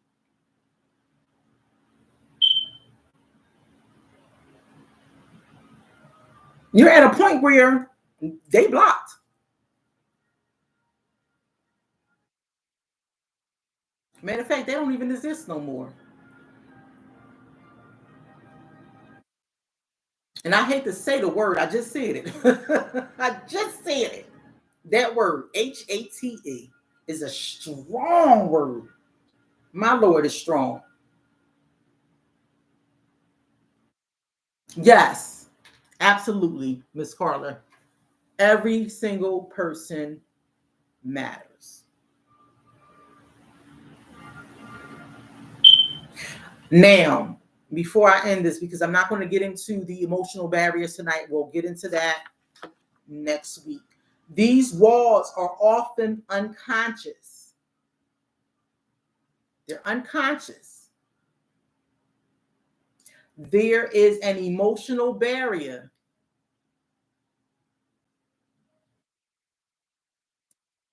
You're at a point where they blocked. Matter of fact, they don't even exist no more. And I hate to say the word, I just said it. I just said it. That word, HATE, is a strong word. My Lord is strong. Yes, absolutely, Miss Carla. Every single person matters. Now, before I end this, because I'm not going to get into the emotional barriers tonight, we'll get into that next week. These walls are often unconscious. They're unconscious. There is an emotional barrier.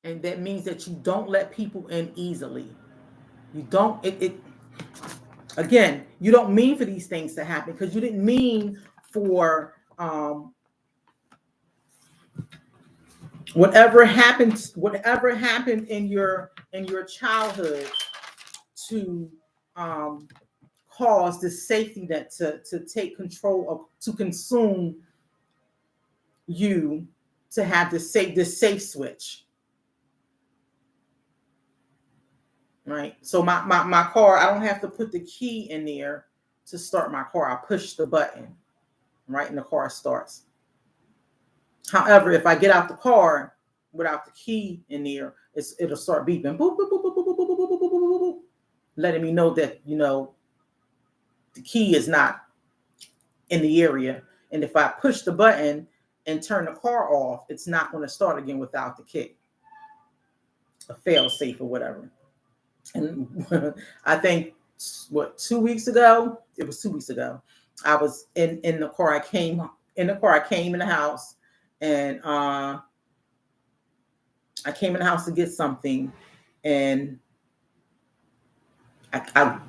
And that means that you don't let people in easily. You don't, again, you don't mean for these things to happen because you didn't mean for whatever happened in your childhood to cause this safety net to take control of, to consume you, to have this safe switch. right? So my car, I don't have to put the key in there to start my car. I push the button, right, and the car starts. However, if I get out the car without the key in there, it'll start beeping, boop, boop, boop, boop, boop, boop, boop, boop, boop, boop, boop, letting me know that, the key is not in the area. And if I push the button and turn the car off, it's not going to start again without the key, a fail safe or whatever. And I think, 2 weeks ago, it was 2 weeks ago, I was in the car. I came in the house, and I came in the house to get something, and I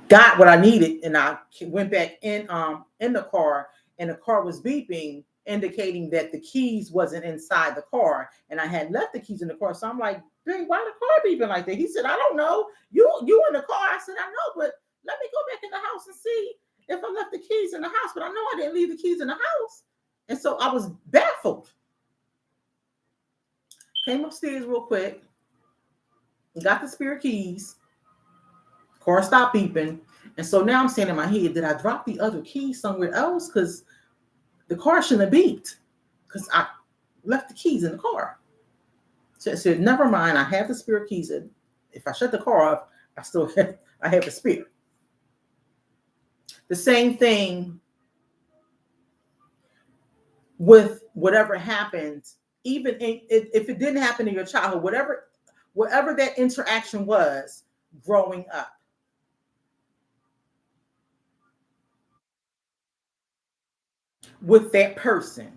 got what I needed, and I went back in the car, and the car was beeping, indicating that the keys wasn't inside the car, and I had left the keys in the car. So I'm like, "Dang, why the car beeping like that?" He said, "I don't know. You in the car." I said, "I know, but let me go back in the house and see if I left the keys in the house." But I know I didn't leave the keys in the house, and so I was baffled. Came upstairs real quick, got the spare keys. Car stopped beeping. And so now I'm saying in my head, did I drop the other key somewhere else? Because the car shouldn't have beeped, because I left the keys in the car. So I said, never mind, I have the spare keys. If I shut the car off, I have the spare. The same thing with whatever happens, even if it didn't happen in your childhood, whatever that interaction was growing up. With that person.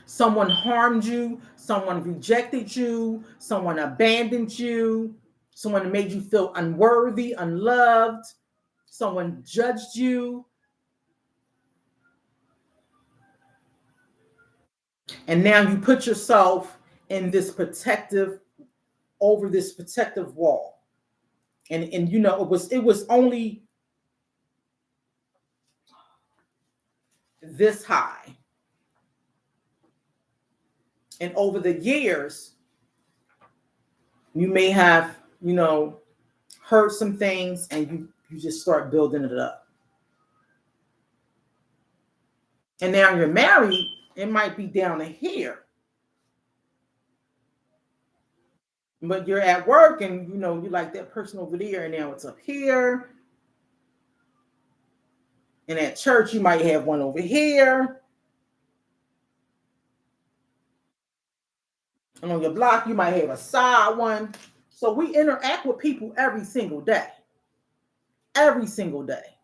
Someone harmed you, someone rejected you, someone abandoned you, someone made you feel unworthy, unloved, someone judged you. And now you put yourself in this over this protective wall. And it was only this high. And over the years, you may have, heard some things, and you just start building it up. And now you're married, it might be down to here. But you're at work, and you like that person over there, and now it's up here. And at church, you might have one over here. And on your block, you might have a side one. So we interact with people every single day. Every single day.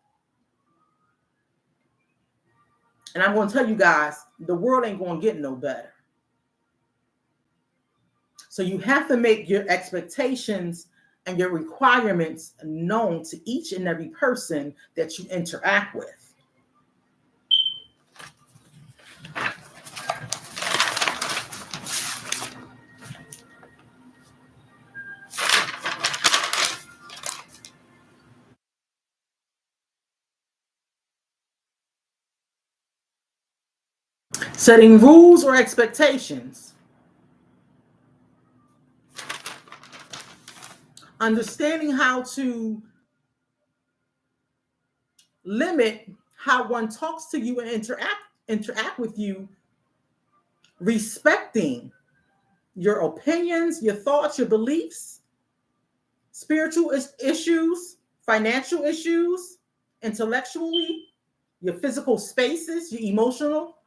And I'm going to tell you guys, the world ain't going to get no better. So you have to make your expectations and your requirements known to each and every person that you interact with. Setting rules or expectations. Understanding how to limit how one talks to you and interact with you, respecting your opinions, your thoughts, your beliefs, spiritual issues, financial issues, intellectually, your physical spaces, your emotional,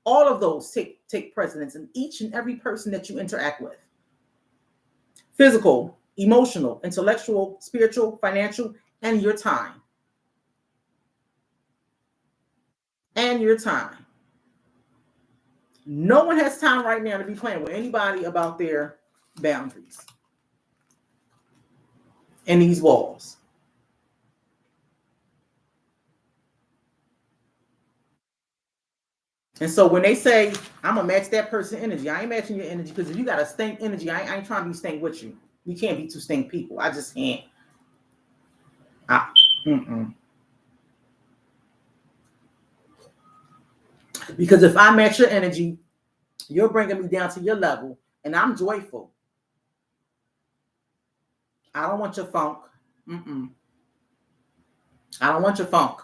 all of those take precedence in each and every person that you interact with. Physical, emotional, intellectual, spiritual, financial, and your time. And your time. No one has time right now to be playing with anybody about their boundaries and these walls. And so when they say, I'm going to match that person's energy, I ain't matching your energy, because if you got a stink energy, I ain't trying to be stink with you. We can't be two stink people. I just can't. Because if I match your energy, you're bringing me down to your level, and I'm joyful. I don't want your funk. Mm-mm. I don't want your funk.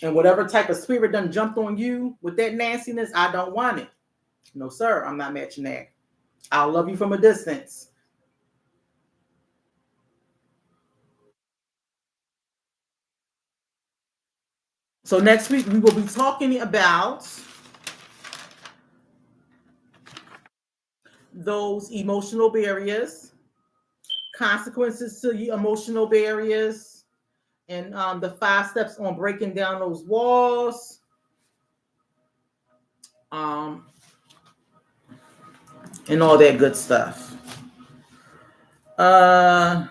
And whatever type of spirit done jumped on you with that nastiness, I don't want it. No, sir, I'm not matching that. I'll love you from a distance. So next week we will be talking about those emotional barriers, consequences to your emotional barriers, and the 5 steps on breaking down those walls. Um, and all that good stuff. I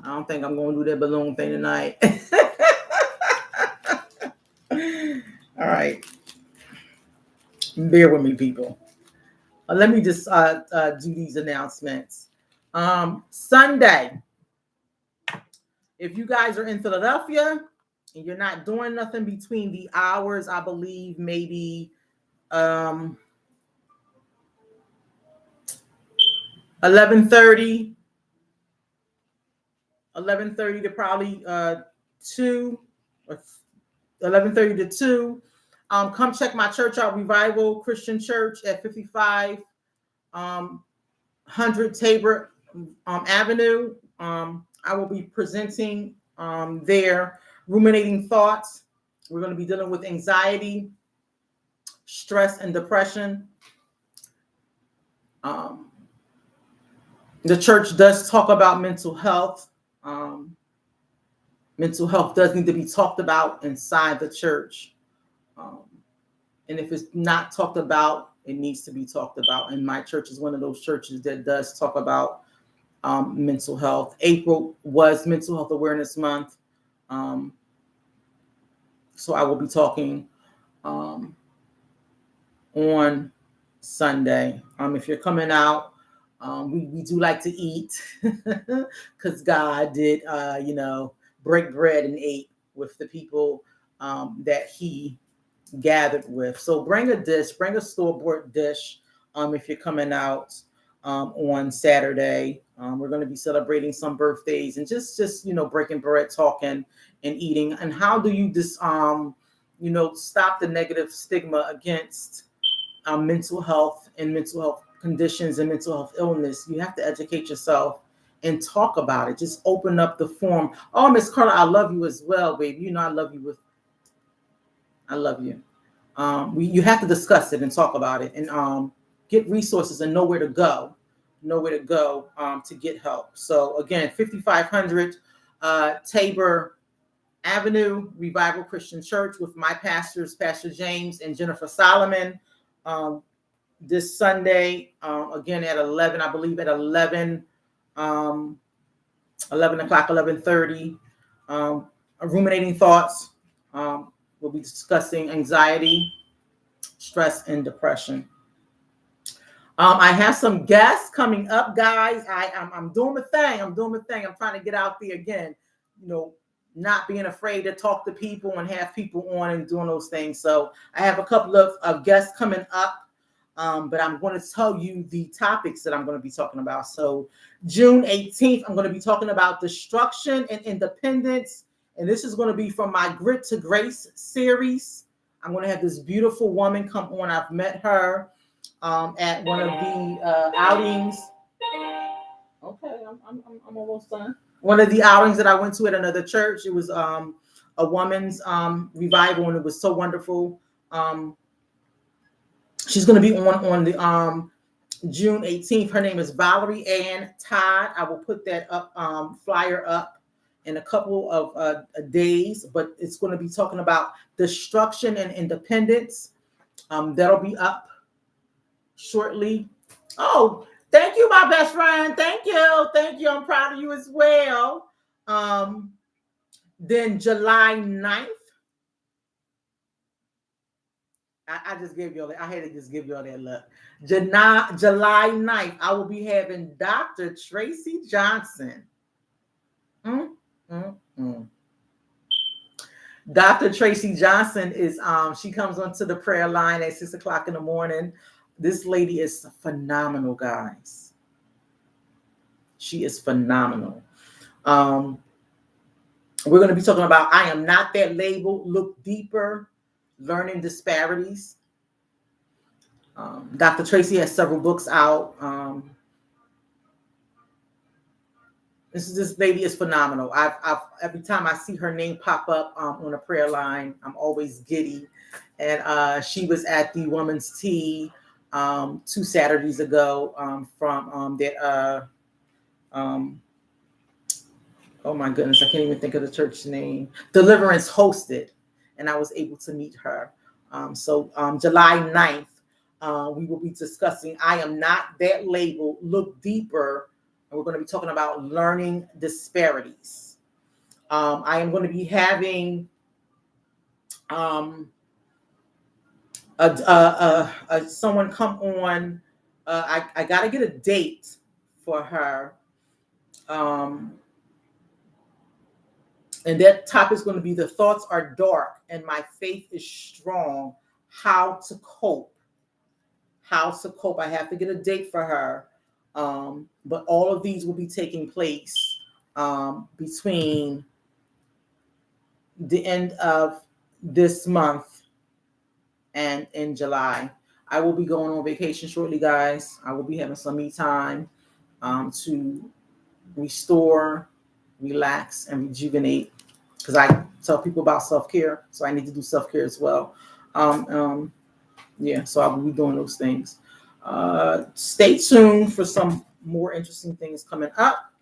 don't think I'm going to do that balloon thing tonight. All right. Bear with me, people. Let me just do these announcements. Sunday, if you guys are in Philadelphia and you're not doing nothing between the hours, I believe maybe 11:30 to probably 2 or 11:30 to 2. Come check my church out, Revival Christian Church at 55 100 Tabor Avenue. I will be presenting there, ruminating thoughts. We're going to be dealing with anxiety, stress, and depression. The church does talk about mental health. Mental health does need to be talked about inside the church. And if it's not talked about, it needs to be talked about. And my church is one of those churches that does talk about mental health. April was Mental Health Awareness Month. So I will be talking on Sunday. If you're coming out, we do like to eat because God did, break bread and ate with the people that he gathered with. So bring a dish, bring a store-bought dish if you're coming out on Saturday. We're going to be celebrating some birthdays and just breaking bread, talking and eating. And how do you just stop the negative stigma against mental health and mental health conditions and mental health illness? You have to educate yourself and talk about it. Just open up the forum. Oh, Miss Carla, I love you as well, baby. You know I love you. You have to discuss it and talk about it and get resources and know where to go to get help. So again, 5500 Tabor Avenue, Revival Christian Church, with my pastors, Pastor James and Jennifer Solomon, this Sunday, again at 11, I believe at 11 o'clock, 11:30. Ruminating thoughts. We'll be discussing anxiety, stress, and depression. I have some guests coming up, guys. I'm doing my thing. I'm trying to get out there again, not being afraid to talk to people and have people on and doing those things. So I have a couple of guests coming up, but I'm going to tell you the topics that I'm going to be talking about. So June 18th, I'm going to be talking about destruction and independence. And this is going to be from my Grit to Grace series. I'm going to have this beautiful woman come on. I've met her at one of the outings. Okay, I'm almost done. One of the outings that I went to at another church. It was a woman's revival, and it was so wonderful. She's going to be on the June 18th. Her name is Valerie Ann Todd. I will put that up flyer up in a couple of days, but it's going to be talking about destruction and independence. That'll be up shortly. Oh, thank you, my best friend. Thank you. I'm proud of you as well. Then July 9th. I just gave you all that. I had to just give you all that look. July 9th, I will be having Dr. Tracy Johnson. Dr. Tracy Johnson is she comes onto the prayer line at 6 o'clock in the morning. This lady is phenomenal, guys. She is phenomenal. We're going to be talking about I Am Not That Label, Look Deeper, Learning Disparities. Dr. Tracy has several books out. This lady is phenomenal. I've every time I see her name pop up on a prayer line, I'm always giddy. And she was at the Women's Tea 2 Saturdays ago from that. Oh my goodness, I can't even think of the church name. Deliverance hosted, and I was able to meet her. So July 9th, we will be discussing I Am Not That Label, Look Deeper. And we're going to be talking about learning disparities. I am going to be having someone come on. I got to get a date for her. And that topic is going to be The Thoughts Are Dark and My Faith is Strong. How to cope. How to cope. I have to get a date for her. But all of these will be taking place between the end of this month and in July. I will be going on vacation shortly, guys. I will be having some me time to restore, relax, and rejuvenate. Because I tell people about self-care, so I need to do self-care as well. Yeah, so I will be doing those things. Stay tuned for some more interesting things coming up.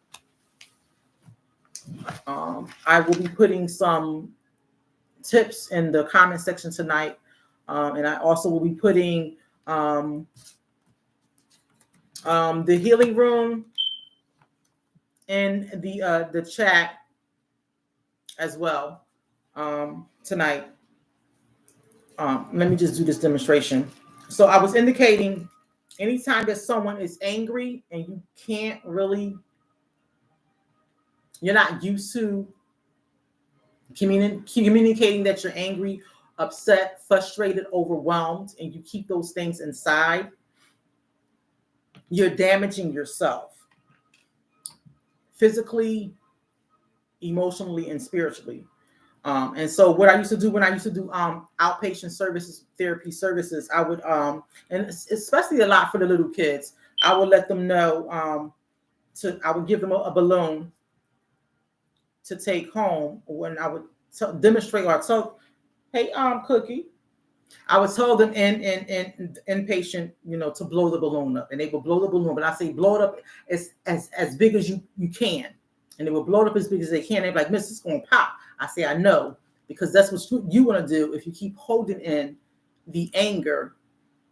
I will be putting some tips in the comment section tonight, and I also will be putting the healing room in the chat as well tonight. Let me just do this demonstration. So I was indicating anytime that someone is angry and you can't really, you're not used to communicating that you're angry, upset, frustrated, overwhelmed, and you keep those things inside, you're damaging yourself physically, emotionally, and spiritually. And so what I used to do when I used to do outpatient services, therapy services, I would, and especially a lot for the little kids, I would let them know, I would give them a balloon to take home when I would demonstrate or tell, hey, Cookie, I would tell them in inpatient, to blow the balloon up, and they would blow the balloon. But I say blow it up as big as you can, and they would blow it up as big as they can. They're like, Miss, it's gonna pop. I say, I know, because that's what you want to do if you keep holding in the anger,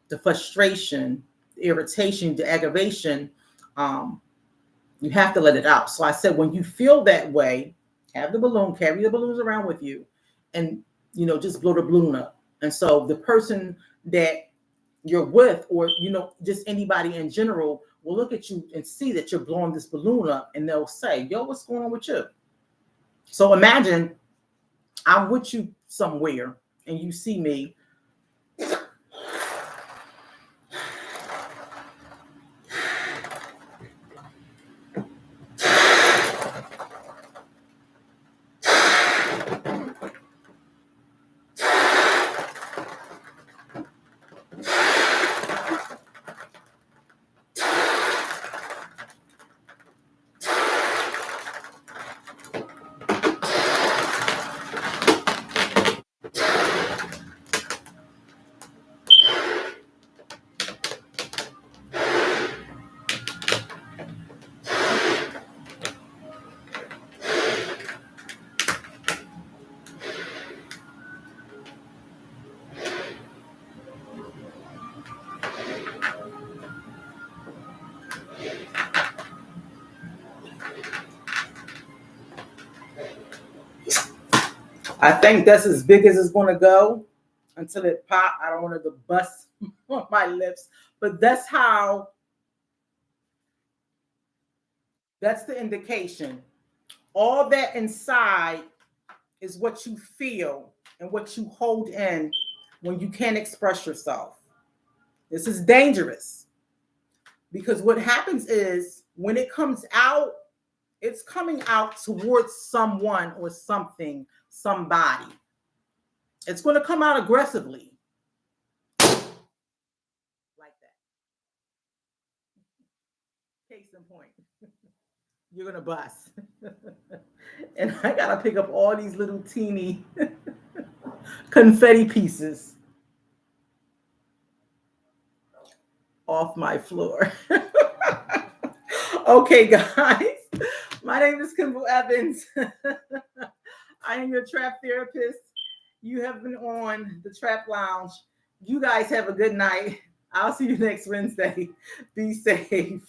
the frustration, the irritation, the aggravation. You have to let it out. So I said, when you feel that way, have the balloon, carry the balloons around with you, and just blow the balloon up. And so the person that you're with, or just anybody in general, will look at you and see that you're blowing this balloon up, and they'll say, yo, what's going on with you? So imagine I'm with you somewhere and you see me. I think that's as big as it's going to go until it pop. I don't want it to bust on my lips, but that's the indication. All that inside is what you feel and what you hold in when you can't express yourself. This is dangerous, because what happens is when it comes out, it's coming out towards someone or something, somebody. It's going to come out aggressively. Like that. Case in point. You're going to bust. And I got to pick up all these little teeny confetti pieces off my floor. Okay, guys. My name is Kimble Evans. I am your trap therapist. You have been on the Trap Lounge. You guys have a good night. I'll see you next Wednesday. Be safe.